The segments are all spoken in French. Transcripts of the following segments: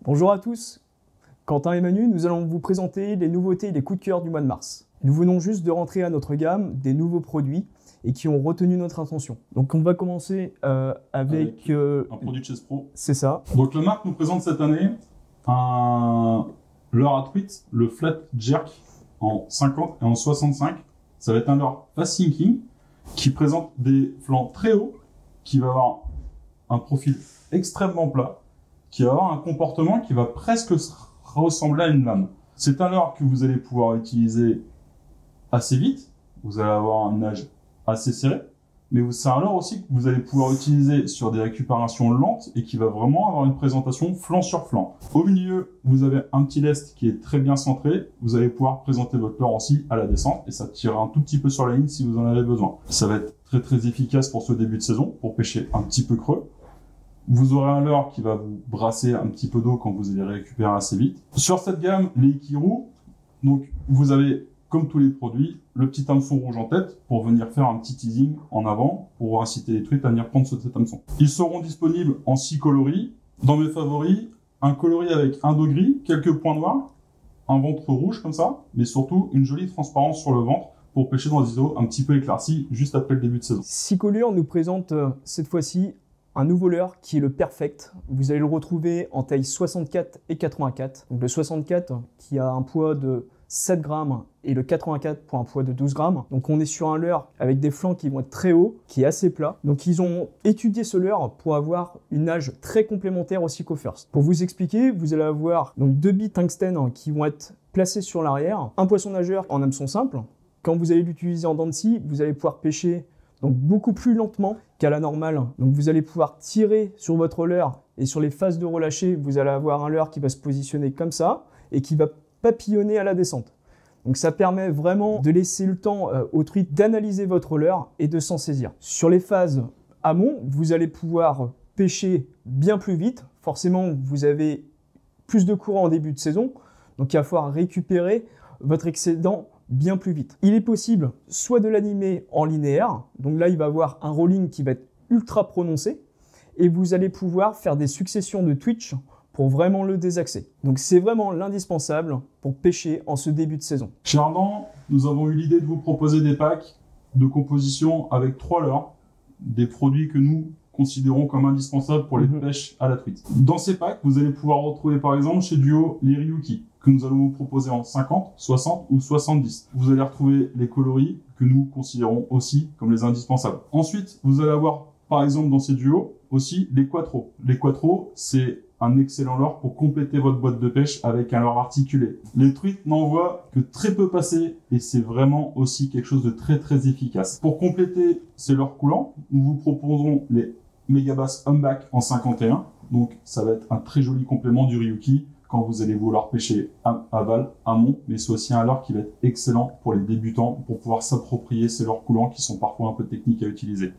Bonjour à tous, Quentin et Manu, nous allons vous présenter les nouveautés et les coups de cœur du mois de mars. Nous venons juste de rentrer à notre gamme des nouveaux produits et qui ont retenu notre attention. Donc on va commencer avec un produit de Chespro. C'est ça. Donc la marque nous présente cette année leurre à tweet, le Flat Jerk en 50 et en 65. Ça va être un leurre fast sinking qui présente des flancs très hauts, qui va avoir un profil extrêmement plat, qui va avoir un comportement qui va presque ressembler à une lame. C'est un leurre que vous allez pouvoir utiliser assez vite. Vous allez avoir un nage assez serré, mais c'est un leurre aussi que vous allez pouvoir utiliser sur des récupérations lentes et qui va vraiment avoir une présentation flanc sur flanc. Au milieu, vous avez un petit lest qui est très bien centré. Vous allez pouvoir présenter votre leurre aussi à la descente et ça tirera un tout petit peu sur la ligne si vous en avez besoin. Ça va être très efficace pour ce début de saison, pour pêcher un petit peu creux. Vous aurez un leurre qui va vous brasser un petit peu d'eau quand vous allez récupérer assez vite. Sur cette gamme, les Ikiru, donc vous avez, comme tous les produits, le petit hameçon rouge en tête pour venir faire un petit teasing en avant pour inciter les truites à venir prendre cet hameçon. Ils seront disponibles en 6 coloris. Dans mes favoris, un coloris avec un dos gris, quelques points noirs, un ventre rouge comme ça, mais surtout une jolie transparence sur le ventre pour pêcher dans des eaux un petit peu éclaircies juste après le début de saison. Sicolure nous présente cette fois-ci un nouveau leurre qui est le Perfect. Vous allez le retrouver en taille 64 et 84. Donc le 64 qui a un poids de 7 grammes et le 84 pour un poids de 12 grammes. Donc on est sur un leurre avec des flancs qui vont être très hauts, qui est assez plat. Donc ils ont étudié ce leurre pour avoir une nage très complémentaire au Psycho First. Pour vous expliquer, vous allez avoir donc 2 billes tungstène qui vont être placées sur l'arrière, un poisson nageur en hameçon simple. Quand vous allez l'utiliser en dents de scie, vous allez pouvoir pêcher donc beaucoup plus lentement qu'à la normale. Donc vous allez pouvoir tirer sur votre leurre et sur les phases de relâcher, vous allez avoir un leurre qui va se positionner comme ça et qui va papillonner à la descente. Donc ça permet vraiment de laisser le temps aux truites d'analyser votre leurre et de s'en saisir. Sur les phases amont, vous allez pouvoir pêcher bien plus vite. Forcément, vous avez plus de courant en début de saison, donc il va falloir récupérer votre excédent bien plus vite. Il est possible soit de l'animer en linéaire, donc là il va avoir un rolling qui va être ultra prononcé, et vous allez pouvoir faire des successions de twitch pour vraiment le désaxer. Donc c'est vraiment l'indispensable pour pêcher en ce début de saison. Chez Ardan, nous avons eu l'idée de vous proposer des packs de composition avec 3 leurres, des produits que nous considérons comme indispensables pour les pêches à la truite. Dans ces packs, vous allez pouvoir retrouver par exemple chez Duo les Ryuki, que nous allons vous proposer en 50, 60 ou 70. Vous allez retrouver les coloris que nous considérons aussi comme les indispensables. Ensuite, vous allez avoir par exemple dans ces duos aussi les Quattro. Les Quattro, c'est un excellent leurre pour compléter votre boîte de pêche avec un leurre articulé. Les truites n'en voient que très peu passer et c'est vraiment aussi quelque chose de très efficace. Pour compléter ces leurres coulants, nous vous proposons les Megabass Humpback en 51. Donc ça va être un très joli complément du Ryuki quand vous allez vouloir pêcher aval, amont, mais c'est aussi un leurre qui va être excellent pour les débutants pour pouvoir s'approprier ces leurres coulants qui sont parfois un peu techniques à utiliser.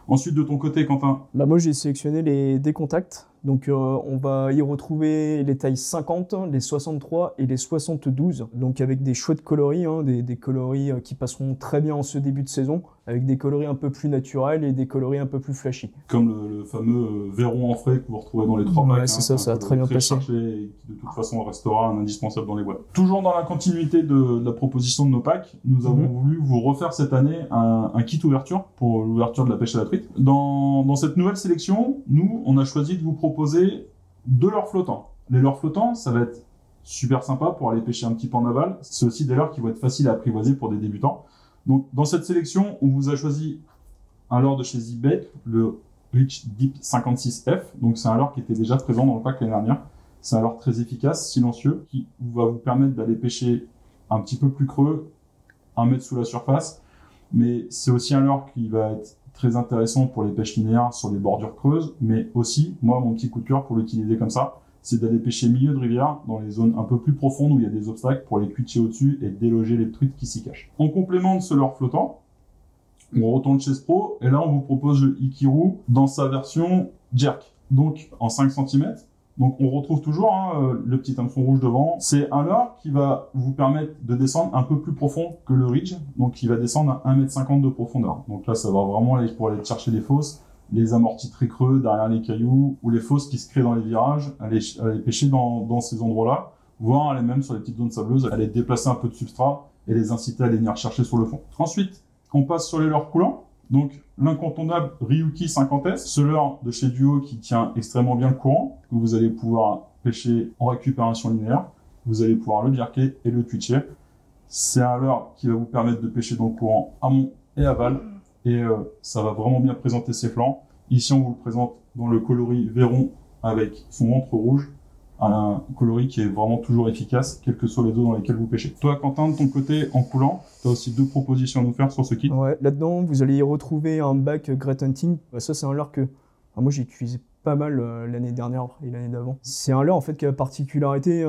Ensuite, de ton côté, Quentin? Moi, j'ai sélectionné les décontacts. Donc, on va y retrouver les tailles 50, les 63 et les 72. Donc, avec des chouettes coloris, des coloris qui passeront très bien en ce début de saison, avec des coloris un peu plus naturels et des coloris un peu plus flashy. Comme le fameux Verron en frais que vous retrouvez dans les 3 packs. Ouais, c'est ça, ça a très bien passé. Et qui, de toute façon, restera un indispensable dans les boîtes. Toujours dans la continuité de la proposition de nos packs, nous avons voulu vous refaire cette année un kit ouverture pour l'ouverture de la pêche à la truite. Dans cette nouvelle sélection, nous, on a choisi de vous proposer 2 leurres flottants. Les leurres flottants, ça va être super sympa pour aller pêcher un petit peu en aval. C'est aussi des leurres qui vont être faciles à apprivoiser pour des débutants. Donc, dans cette sélection, on vous a choisi un leurre de chez ZBait, le Rich Deep 56F. Donc, c'est un leurre qui était déjà présent dans le pack l'année dernière. C'est un leurre très efficace, silencieux, qui va vous permettre d'aller pêcher un petit peu plus creux, 1 mètre sous la surface. Mais c'est aussi un leurre qui va être très intéressant pour les pêches linéaires sur les bordures creuses, mais aussi, moi, mon petit coup de cœur pour l'utiliser comme ça, c'est d'aller pêcher milieu de rivière dans les zones un peu plus profondes où il y a des obstacles pour les cuitcher au-dessus et déloger les truites qui s'y cachent. En complément de ce leurre flottant, on retourne chez Spro et là, on vous propose le Ikiru dans sa version jerk, donc en 5 cm. Donc on retrouve toujours le petit hameçon rouge devant. C'est un leurre qui va vous permettre de descendre un peu plus profond que le ridge, donc il va descendre à 1,50 m de profondeur. Donc là ça va vraiment aller pour aller chercher les fosses les amortis très creux derrière les cailloux ou les fosses qui se créent dans les virages, aller pêcher dans ces endroits-là, voire aller même sur les petites zones sableuses, aller déplacer un peu de substrat et les inciter à les venir chercher sur le fond. Ensuite, on passe sur les leurres coulants. Donc, l'incontournable Ryuki 50S, ce leurre de chez Duo qui tient extrêmement bien le courant, que vous allez pouvoir pêcher en récupération linéaire. Vous allez pouvoir le jerker et le twitcher. C'est un leurre qui va vous permettre de pêcher dans le courant amont et aval. Et ça va vraiment bien présenter ses flancs. Ici, on vous le présente dans le coloris Véron avec son ventre rouge. Un coloris qui est vraiment toujours efficace, quelles que soient les eaux dans lesquelles vous pêchez. Toi, Quentin, de ton côté, en coulant, tu as aussi 2 propositions à nous faire sur ce kit. Ouais, là-dedans, vous allez y retrouver un bac Great Hunting. Ça, c'est un leurre que moi, j'ai utilisé pas mal l'année dernière et l'année d'avant. C'est un leurre, en fait, qui a la particularité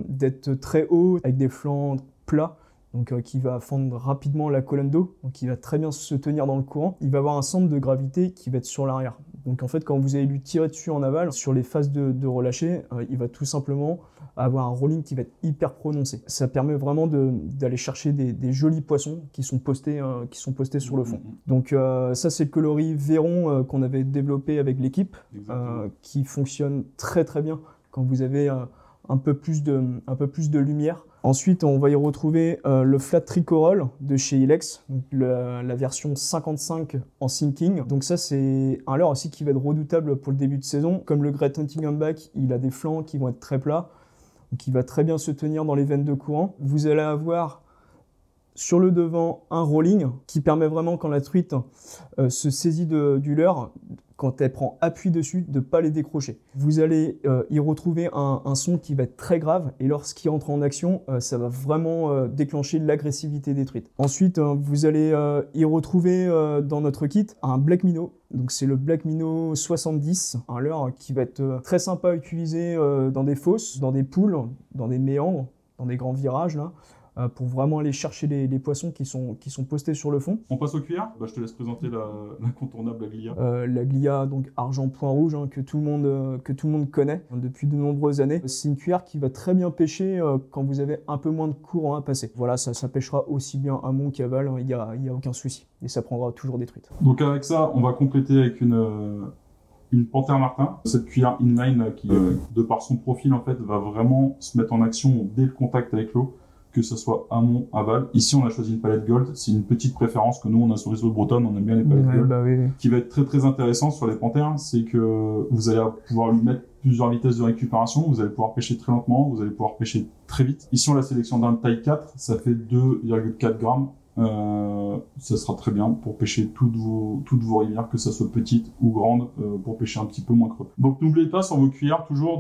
d'être très haut, avec des flancs plats, donc qui va fendre rapidement la colonne d'eau, donc qui va très bien se tenir dans le courant. Il va avoir un centre de gravité qui va être sur l'arrière. Donc en fait, quand vous allez lui tirer dessus en aval, sur les phases de relâcher, il va tout simplement avoir un rolling qui va être hyper prononcé. Ça permet vraiment d'aller chercher des jolis poissons qui sont postés sur le fond. Donc ça, c'est le coloris Véron qu'on avait développé avec l'équipe, qui fonctionne très très bien quand vous avez un peu plus de lumière. Ensuite, on va y retrouver le Flat Tricoral de chez Ilex, donc la version 55 en sinking. Donc ça, c'est un leurre aussi qui va être redoutable pour le début de saison. Comme le Great Hunting Humback, il a des flancs qui vont être très plats, donc il va très bien se tenir dans les veines de courant. Vous allez avoir sur le devant un rolling qui permet vraiment, quand la truite se saisit du leurre, quand elle prend appui dessus, de ne pas les décrocher. Vous allez y retrouver un son qui va être très grave, et lorsqu'il entre en action, ça va vraiment déclencher l'agressivité des truites. Ensuite, vous allez y retrouver dans notre kit un Black Minnow. Donc c'est le Black Minnow 70, un leurre qui va être très sympa à utiliser dans des fosses, dans des poules, dans des méandres, dans des grands virages là. Pour vraiment aller chercher les poissons qui sont postés sur le fond. On passe aux cuillères. Je te laisse présenter l'incontournable Aglia. L'Aglia, donc argent point rouge, que tout le monde connaît depuis de nombreuses années. C'est une cuillère qui va très bien pêcher quand vous avez un peu moins de courant à passer. Voilà, ça pêchera aussi bien amont qu'aval, il y a aucun souci. Et ça prendra toujours des truites. Donc avec ça, on va compléter avec une Panthère Martin. Cette cuillère inline qui, de par son profil, en fait, va vraiment se mettre en action dès le contact avec l'eau, que ce soit amont, aval. Ici, on a choisi une palette gold. C'est une petite préférence que nous, on a sur les eaux bretonnes. On aime bien les palettes gold. Oui. Ce qui va être très, très intéressant sur les panthères, c'est que vous allez pouvoir lui mettre plusieurs vitesses de récupération. Vous allez pouvoir pêcher très lentement. Vous allez pouvoir pêcher très vite. Ici, on a la sélection d'un taille 4. Ça fait 2,4 grammes. Ça sera très bien pour pêcher toutes vos rivières, que ça soit petite ou grande, pour pêcher un petit peu moins creux. Donc n'oubliez pas sur vos cuillères toujours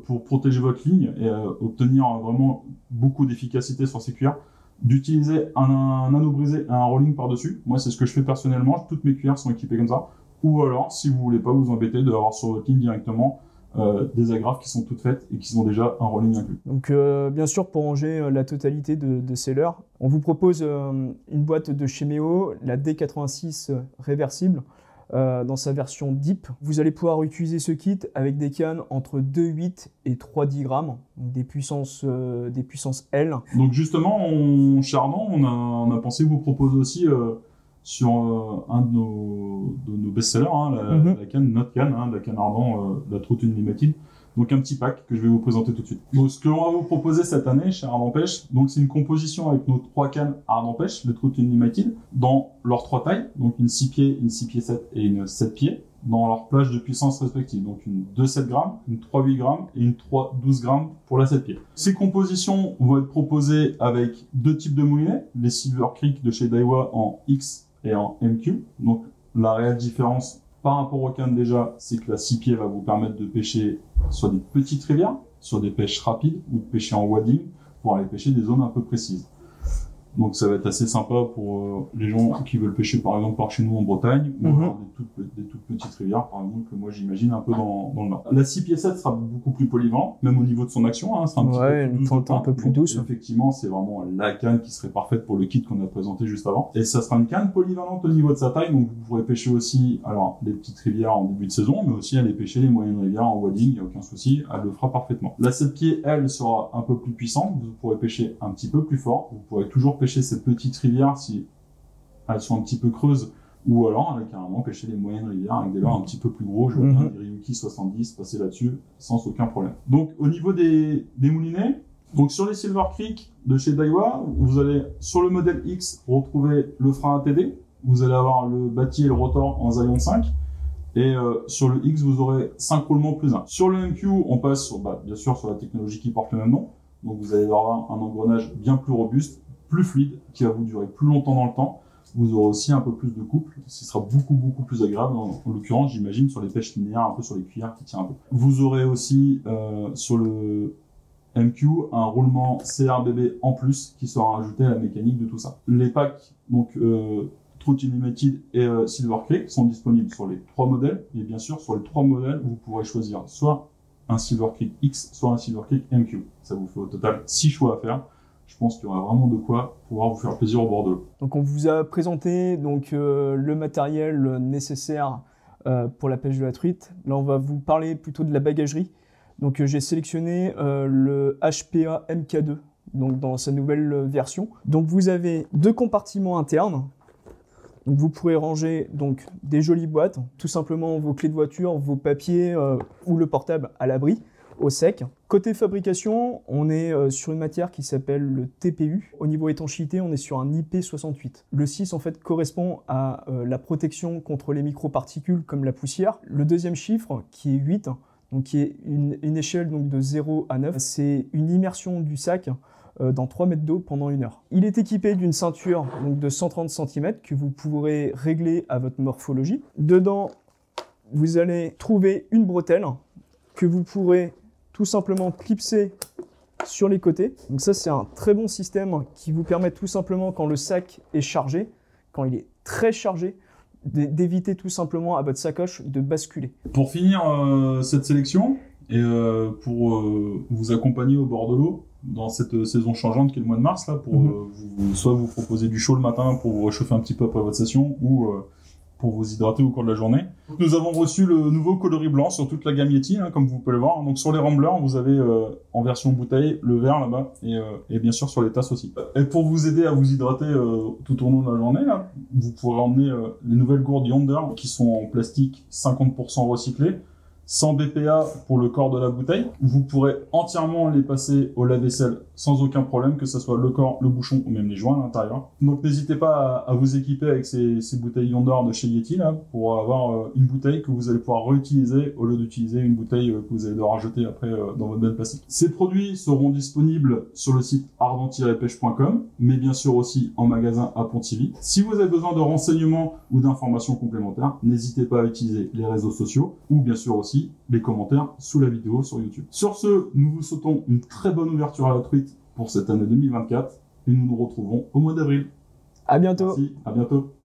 pour protéger votre ligne et obtenir vraiment beaucoup d'efficacité sur ces cuillères, d'utiliser un anneau brisé et un rolling par-dessus. Moi, c'est ce que je fais personnellement. Toutes mes cuillères sont équipées comme ça. Ou alors, si vous voulez pas vous embêter, d'avoir sur votre ligne directement des agrafes qui sont toutes faites et qui ont déjà un rolling inclus. Donc bien sûr, pour ranger la totalité de ces leurres, on vous propose une boîte de chez Meo, la D86 réversible, dans sa version Deep. Vous allez pouvoir utiliser ce kit avec des cannes entre 2,8 et 3,10 grammes, donc des puissances L. Donc justement, chez Ardent, on a pensé vous proposer aussi sur un de nos best-sellers, la canne, notre canne, la canne Ardent, la Trout Unlimited. Donc un petit pack que je vais vous présenter tout de suite. Donc ce que l'on va vous proposer cette année chez Ardent Pêche, donc c'est une composition avec nos 3 cannes Ardent Pêche, les Trout Unlimited, dans leurs 3 tailles, donc une 6 pieds, une 6 pieds 7 et une 7 pieds, dans leur plage de puissance respective. Donc une 2,7 grammes, une 3,8 grammes et une 3,12 grammes pour la 7 pieds. Ces compositions vont être proposées avec 2 types de moulinets, les Silver Creek de chez Daiwa en X et en MQ. Donc la réelle différence par rapport aux cannes déjà, c'est que la 6 pieds va vous permettre de pêcher sur des petites rivières, sur des pêches rapides ou de pêcher en wading pour aller pêcher des zones un peu précises. Donc ça va être assez sympa pour les gens qui veulent pêcher par exemple par chez nous en Bretagne ou alors des toutes petites rivières par exemple que moi j'imagine un peu dans le nord. La 6 pieds 7 sera beaucoup plus polyvalente, même au niveau de son action, sera un peu plus douce. Effectivement, c'est vraiment la canne qui serait parfaite pour le kit qu'on a présenté juste avant. Et ça sera une canne polyvalente au niveau de sa taille, donc vous pourrez pêcher aussi alors les petites rivières en début de saison, mais aussi aller pêcher les moyennes rivières en wading, il n'y a aucun souci, elle le fera parfaitement. La 7 pieds, elle, sera un peu plus puissante, vous pourrez pêcher un petit peu plus fort, vous pourrez toujours pêcher ces petites rivières si elles sont un petit peu creuses ou alors carrément pêcher les moyennes rivières avec des leurres un petit peu plus gros. Je vois bien des Ryuki 70 passer là-dessus sans aucun problème. Donc au niveau des moulinets, donc sur les Silver Creek de chez Daiwa, vous allez sur le modèle X retrouver le frein ATD, vous allez avoir le bâti et le rotor en Zion 5, et sur le X vous aurez 5 roulements plus 1. Sur le MQ, on passe sur, bien sûr sur la technologie qui porte le même nom, donc vous allez avoir un engrenage bien plus robuste, plus fluide, qui va vous durer plus longtemps dans le temps. Vous aurez aussi un peu plus de couple, ce sera beaucoup plus agréable, en l'occurrence j'imagine sur les pêches linéaires, un peu sur les cuillères qui tirent un peu. Vous aurez aussi sur le MQ un roulement CRBB en plus qui sera ajouté à la mécanique de tout ça. Les packs, donc Truth Unlimited et Silver Creek sont disponibles sur les 3 modèles, et bien sûr sur les 3 modèles vous pourrez choisir soit un Silver Creek X, soit un Silver Creek MQ. Ça vous fait au total 6 choix à faire. Je pense qu'il y aura vraiment de quoi pouvoir vous faire plaisir au bord de l'eau. Donc on vous a présenté donc le matériel nécessaire pour la pêche de la truite. Là on va vous parler plutôt de la bagagerie. Donc j'ai sélectionné le HPA MK2 donc dans sa nouvelle version. Donc vous avez 2 compartiments internes. Donc vous pourrez ranger donc des jolies boîtes, tout simplement vos clés de voiture, vos papiers ou le portable à l'abri, au sec. Côté fabrication, on est sur une matière qui s'appelle le TPU. Au niveau étanchéité, on est sur un IP68. Le 6 en fait correspond à la protection contre les microparticules comme la poussière. Le deuxième chiffre qui est 8, donc qui est une échelle donc de 0 à 9, c'est une immersion du sac dans 3 mètres d'eau pendant 1 heure. Il est équipé d'une ceinture donc, de 130 cm que vous pourrez régler à votre morphologie. Dedans, vous allez trouver une bretelle que vous pourrez tout simplement clipser sur les côtés. Donc ça, c'est un très bon système qui vous permet tout simplement, quand le sac est chargé, quand il est très chargé, d'éviter tout simplement à votre sacoche de basculer. Pour finir cette sélection, et pour vous accompagner au bord de l'eau, dans cette saison changeante qui est le mois de mars, là, pour soit vous proposer du chaud le matin pour vous réchauffer un petit peu après votre session, ou pour vous hydrater au cours de la journée. Nous avons reçu le nouveau coloris blanc sur toute la gamme Yeti, hein, comme vous pouvez le voir. Donc sur les Ramblers, vous avez en version bouteille le vert là-bas, et bien sûr sur les tasses aussi. Et pour vous aider à vous hydrater tout au long de la journée, là, vous pourrez emmener les nouvelles gourdes Yonder qui sont en plastique 50% recyclé, sans BPA pour le corps de la bouteille. Vous pourrez entièrement les passer au lave-vaisselle sans aucun problème, que ce soit le corps, le bouchon ou même les joints à l'intérieur. Donc n'hésitez pas à vous équiper avec ces bouteilles Yonder de chez Yeti là, pour avoir une bouteille que vous allez pouvoir réutiliser au lieu d'utiliser une bouteille que vous allez devoir jeter après dans votre benne plastique. Ces produits seront disponibles sur le site ardent-pêche.com, mais bien sûr aussi en magasin à Pontivy. Si vous avez besoin de renseignements ou d'informations complémentaires, n'hésitez pas à utiliser les réseaux sociaux ou bien sûr aussi les commentaires sous la vidéo sur YouTube. Sur ce, nous vous souhaitons une très bonne ouverture à la truite pour cette année 2024 et nous nous retrouvons au mois d'avril. À bientôt. Merci, à bientôt.